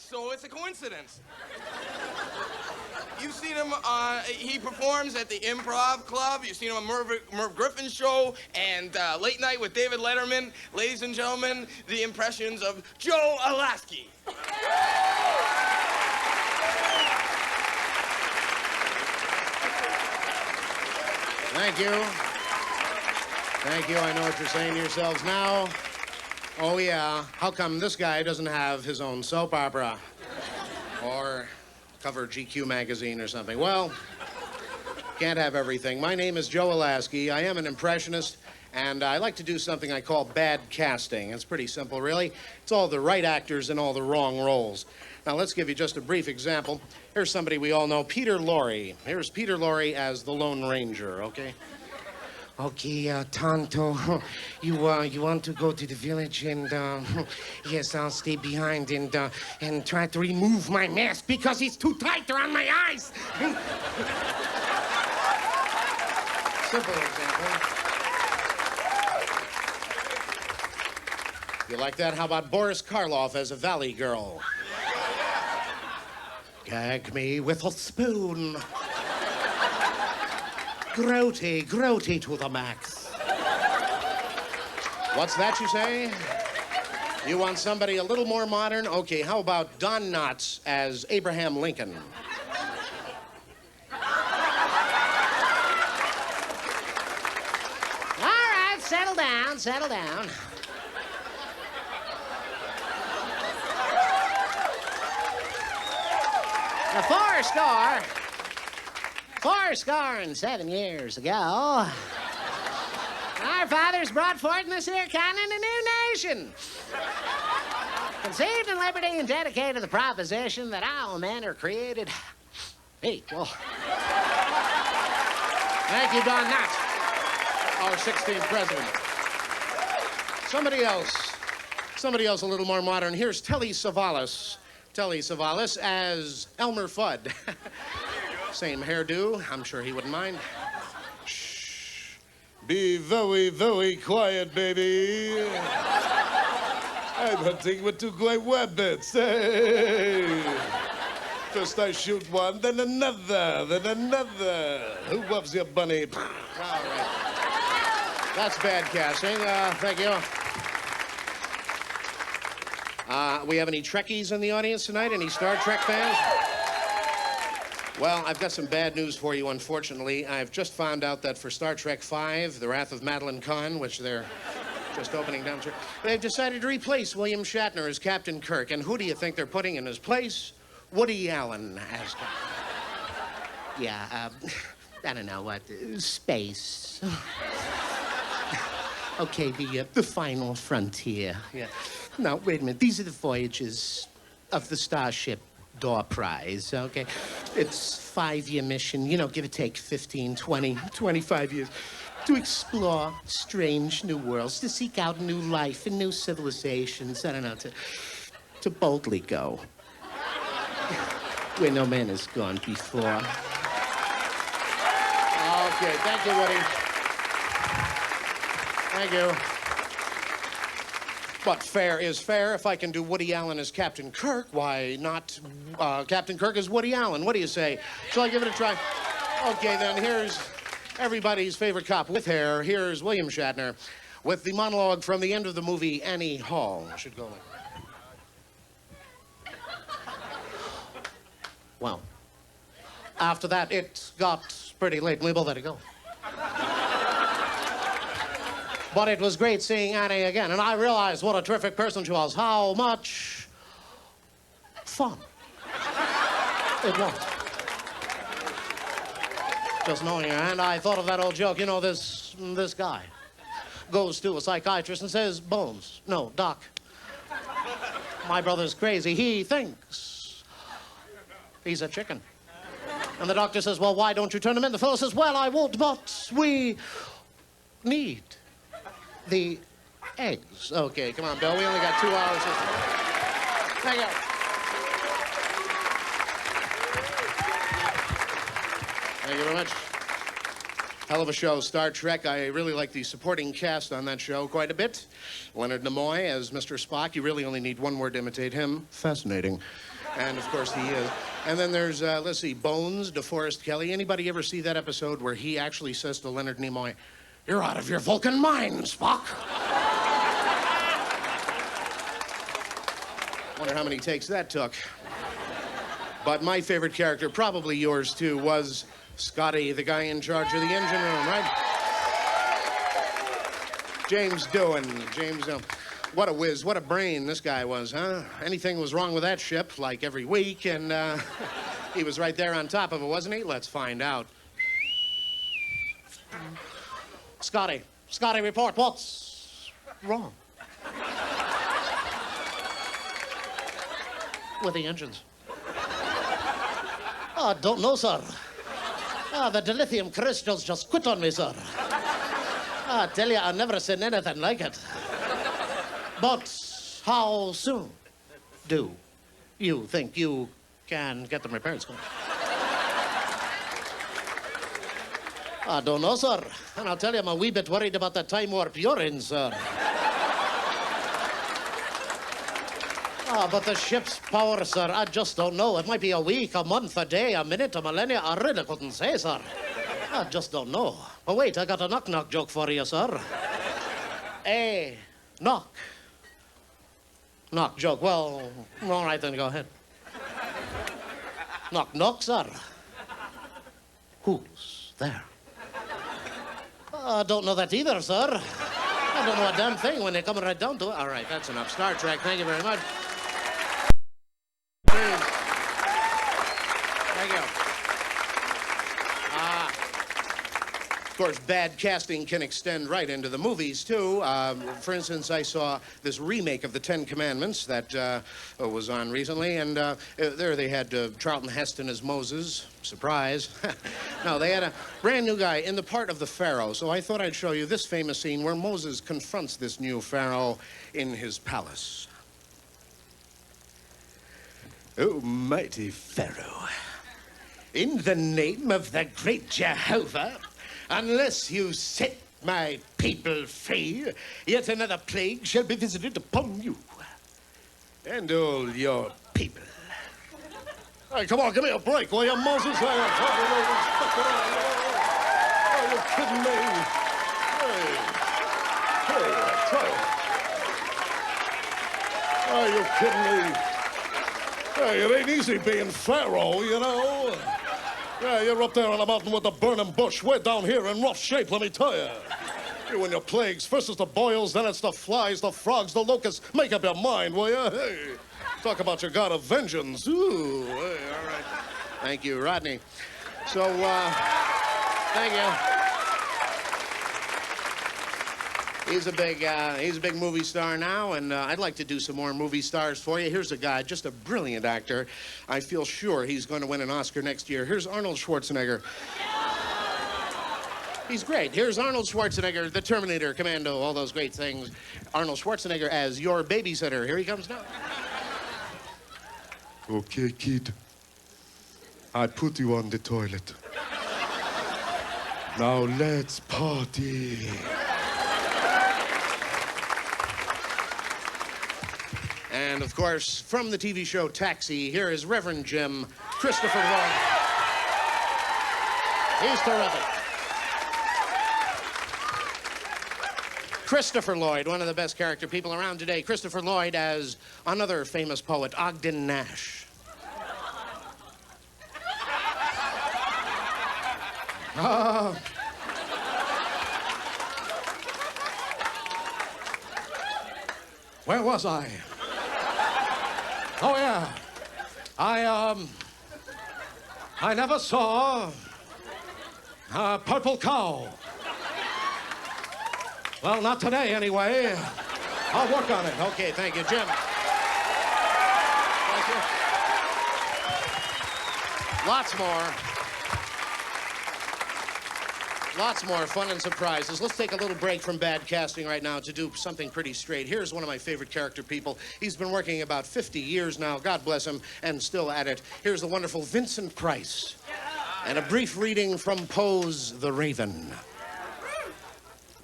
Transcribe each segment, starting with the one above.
so it's a coincidence. You've seen him, he performs at the Improv Club. You've seen him on Merv Griffin's show and Late Night with David Letterman. Ladies and gentlemen, the impressions of Joe Alaskey. Thank you. Thank you. I know what you're saying to yourselves now. Oh, yeah. How come this guy doesn't have his own soap opera? Or cover GQ magazine or something? Well, can't have everything. My name is Joe Alaskey. I am an impressionist, and I like to do something I call bad casting. It's pretty simple, really. It's all the right actors in all the wrong roles. Now, let's give you just a brief example. Here's somebody we all know, Peter Lorre. Here's Peter Lorre as the Lone Ranger, okay? Okay, Tonto, you want to go to the village and, yes, I'll stay behind and try to remove my mask because it's too tight around my eyes. Simple example. You like that? How about Boris Karloff as a Valley Girl? Gag me with a spoon. Grody to the max. What's that you say? You want somebody a little more modern? Okay, how about Don Knotts as Abraham Lincoln? All right, settle down, settle down. Now, Fourscore and 7 years ago, our fathers brought forth in this here continent a new nation. Conceived in liberty and dedicated to the proposition that all men are created equal. Thank you, Don Knotts, our 16th president. Somebody else a little more modern. Here's Telly Savalas as Elmer Fudd. Same hairdo. I'm sure he wouldn't mind. Shh. Be very, very quiet, baby. I'm hunting with two great weapons. Hey. First I shoot one, then another. Who loves your bunny? All right. That's bad casting. Thank you. We have any Trekkies in the audience tonight? Any Star Trek fans? Well, I've got some bad news for you, unfortunately. I've just found out that for Star Trek V, The Wrath of Madeline Kahn, which they're just opening down, they've decided to replace William Shatner as Captain Kirk. And who do you think they're putting in his place? Woody Allen as Captain. Yeah, I don't know what, space. Okay, the final frontier. Yeah. Now, wait a minute. These are the voyages of the Starship Door Prize, okay? It's 5-year mission, give or take 15, 20, 25 years, to explore strange new worlds, to seek out new life and new civilizations, I don't know, to boldly go where no man has gone before. Okay, thank you, Woody. Thank you. But fair is fair. If I can do Woody Allen as Captain Kirk, why not Captain Kirk as Woody Allen? What do you say? Shall I give it a try? Okay, then here's everybody's favorite cop with hair. Here's William Shatner with the monologue from the end of the movie Annie Hall. Should go like that. Well, after that, it got pretty late, and we both had to go. But it was great seeing Annie again, and I realized what a terrific person she was. How much fun it was. Just knowing her. And I thought of that old joke, this guy goes to a psychiatrist and says, Bones. No, Doc. My brother's crazy. He thinks he's a chicken. And the doctor says, well, why don't you turn him in? The fellow says, well, I won't, but we need the eggs. Okay, come on, Bill. We only got 2 hours. Thank you. Thank you very much. Hell of a show, Star Trek. I really like the supporting cast on that show quite a bit. Leonard Nimoy as Mr. Spock. You really only need one word to imitate him. Fascinating. And, of course, he is. And then there's, let's see, Bones, DeForest Kelly. Anybody ever see that episode where he actually says to Leonard Nimoy, "You're out of your Vulcan mind, Spock." Wonder how many takes that took. But my favorite character, probably yours too, was Scotty, the guy in charge of the engine room, right? James Doohan. What a whiz, what a brain this guy was, huh? Anything was wrong with that ship, like every week, and he was right there on top of it, wasn't he? Let's find out. Scotty, report. What's wrong? With the engines. I don't know, sir. The dilithium crystals just quit on me, sir. I tell you, I've never seen anything like it. But how soon do you think you can get them repaired, Scott? I don't know, sir. And I'll tell you, I'm a wee bit worried about the time warp you're in, sir. But the ship's power, sir, I just don't know. It might be a week, a month, a day, a minute, a millennia. I really couldn't say, sir. I just don't know. But wait, I got a knock-knock joke for you, sir. A knock. Knock joke. Well, all right, then go ahead. Knock, knock, sir. Who's there? I don't know that either, sir. I don't know a damn thing when they come right down to it. All right, that's enough. Star Trek, thank you very much. Please. Thank you. Of course, bad casting can extend right into the movies, too. For instance, I saw this remake of The Ten Commandments that was on recently, and there they had Charlton Heston as Moses. Surprise. No, they had a brand new guy in the part of the Pharaoh, so I thought I'd show you this famous scene where Moses confronts this new Pharaoh in his palace. "Oh, mighty Pharaoh, in the name of the great Jehovah, unless you set my people free, yet another plague shall be visited upon you and all your people." Hey, come on, give me a break, will you, Moses? Are you kidding me? Are you kidding me? Hey, it ain't easy being Pharaoh, you know. Yeah, you're up there on a mountain with the burning bush. We're down here in rough shape, let me tell you. You and your plagues. First it's the boils, then it's the flies, the frogs, the locusts. Make up your mind, will you? Hey, talk about your god of vengeance. Ooh, hey, all right. Thank you, Rodney. So, thank you. He's a big movie star now, and I'd like to do some more movie stars for you. Here's a guy, just a brilliant actor. I feel sure he's going to win an Oscar next year. Here's Arnold Schwarzenegger. He's great. Here's Arnold Schwarzenegger, the Terminator, Commando, all those great things. Arnold Schwarzenegger as your babysitter. Here he comes now. Okay, kid. I put you on the toilet. Now let's party. And, of course, from the TV show Taxi, here is Reverend Jim Christopher Lloyd. He's terrific. Christopher Lloyd, one of the best character people around today. Christopher Lloyd as another famous poet, Ogden Nash. Where was I? Oh, yeah. I never saw a purple cow. Well, not today, anyway. I'll work on it. Okay, thank you, Jim. Thank you. Lots more fun and surprises. Let's take a little break from bad casting right now to do something pretty straight. Here's one of my favorite character people. He's been working about 50 years now, God bless him, and still at it. Here's the wonderful Vincent Price. And a brief reading from Poe's The Raven.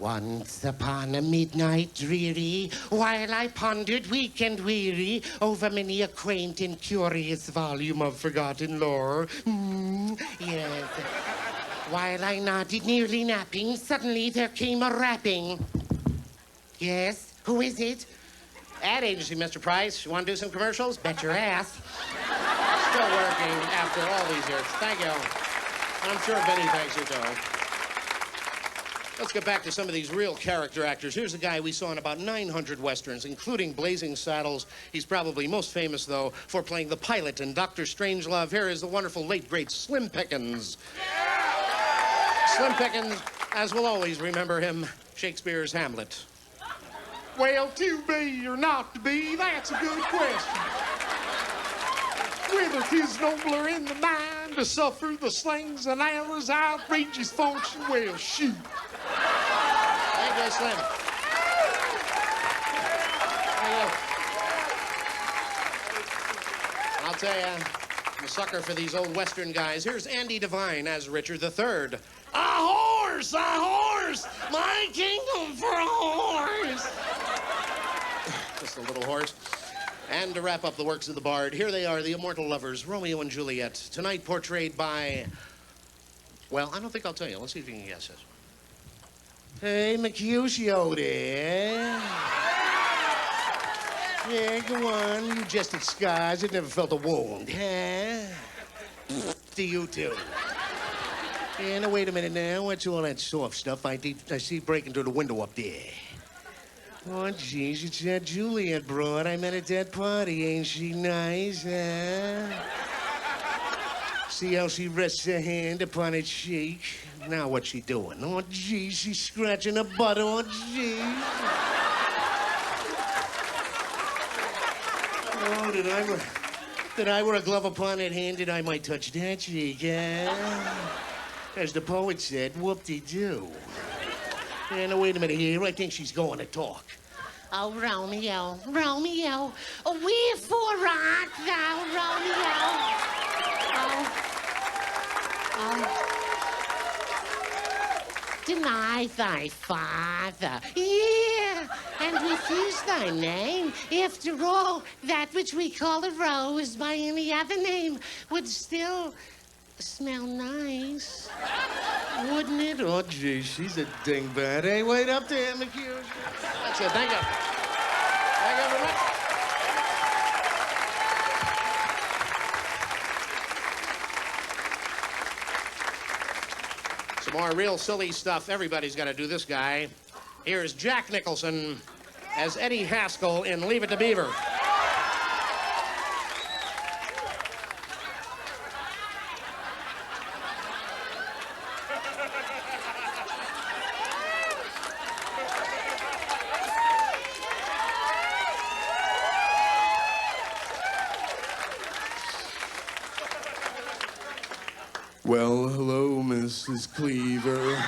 Once upon a midnight dreary, while I pondered weak and weary over many a quaint and curious volume of forgotten lore. Yes. While I nodded, nearly napping, suddenly there came a rapping. Yes? Who is it? Ad agency, Mr. Price. You want to do some commercials? Bet your ass. Still working after all these years. Thank you. And I'm sure Benny thanks you, too. Let's get back to some of these real character actors. Here's a guy we saw in about 900 westerns, including Blazing Saddles. He's probably most famous, though, for playing the pilot in Dr. Strangelove. Here is the wonderful late, great Slim Pickens. Slim Pickens, as we'll always remember him, Shakespeare's Hamlet. Well, to be or not to be, that's a good question. Whether 'tis nobler in the mind to suffer the slings and arrows, outrageous function, well, shoot. Thank you, Slim. Thank you. I'll tell you, I'm a sucker for these old Western guys. Here's Andy Devine as Richard III. A horse, my kingdom for a horse. Just a little horse. And to wrap up the works of the bard, here they are, the immortal lovers, Romeo and Juliet, tonight portrayed by, well, I don't think I'll tell you. Let's see if you can guess this. Hey, Mercutio there. Yeah, go on. You just disguised. It never felt a wound, huh? To you, too. Yeah, now, wait a minute now. What's all that soft stuff I see breaking through the window up there? Oh, geez, it's that Juliet broad I met at that party. Ain't she nice, huh? See how she rests her hand upon its cheek? Now what's she doing? Oh, geez, she's scratching her butt. Oh, geez. Oh, did I wear a glove upon that hand, I might touch that cheek, huh? As the poet said, whoop-de-doo. Yeah, now, wait a minute here. I think she's going to talk. Oh, Romeo, Romeo, wherefore art thou, Romeo? Deny thy father. Yeah, and with is thy name. After all, that which we call a rose by any other name would still smell nice. Wouldn't it? Oh, gee, she's a dingbat. Hey, wait up there, Mercutio. That's it. Thank you. Thank you very much. Some more real silly stuff. Everybody's got to do this guy. Here's Jack Nicholson as Eddie Haskell in Leave It to Beaver. Well, hello, Mrs. Cleaver.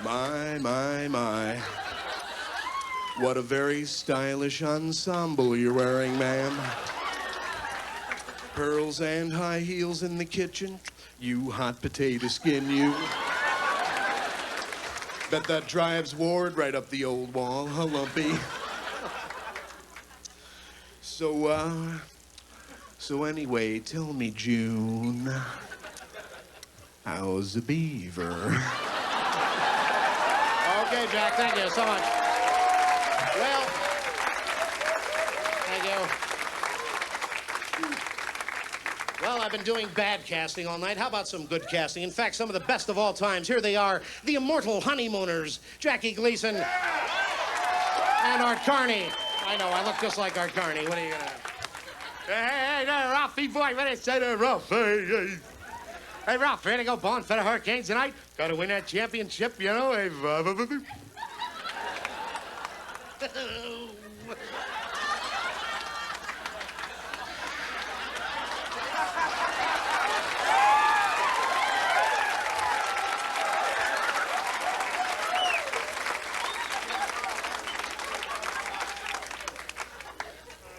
My. What a very stylish ensemble you're wearing, ma'am. Pearls and high heels in the kitchen. You hot potato skin, you. Bet that drives Ward right up the old wall, huh, Lumpy? So anyway, tell me, June, how's the beaver? Okay, Jack, thank you so much. Well, thank you. Well, I've been doing bad casting all night. How about some good casting? In fact, some of the best of all times. Here they are, the immortal Honeymooners, Jackie Gleason and Art Carney. I know, I look just like Art Carney. What are you gonna do? Hey, there, Ralphie boy, what is that, Ralph? Hey, Ralph, ready to go bowling for the Hurricanes tonight? Gotta win that championship, you know? Hey,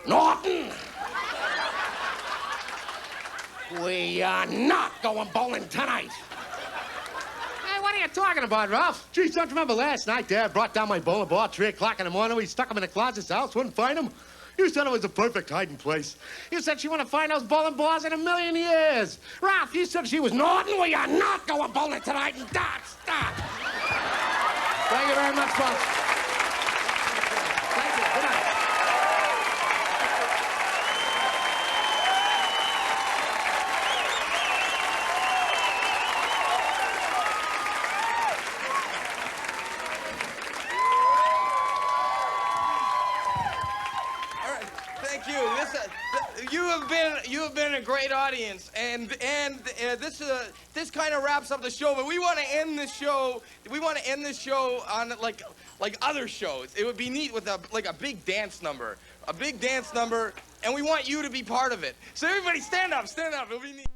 Norton! We are not going bowling tonight. Hey, what are you talking about, Ralph? Geez, don't you remember last night Dad brought down my bowling ball at 3 o'clock in the morning? We stuck him in the closet's house, wouldn't find him. You said it was a perfect hiding place. You said she wouldn't find those bowling balls in a million years. Ralph, you said she was Norton. We are not going bowling tonight. And stop. Thank you very much, folks. Thank you. Good night. All right, thank you. You have been a great audience, and this kind of wraps up the show. But we want to end the show. We want to end the show on like other shows. It would be neat with a big dance number, and we want you to be part of it. So everybody, stand up. It'll be neat.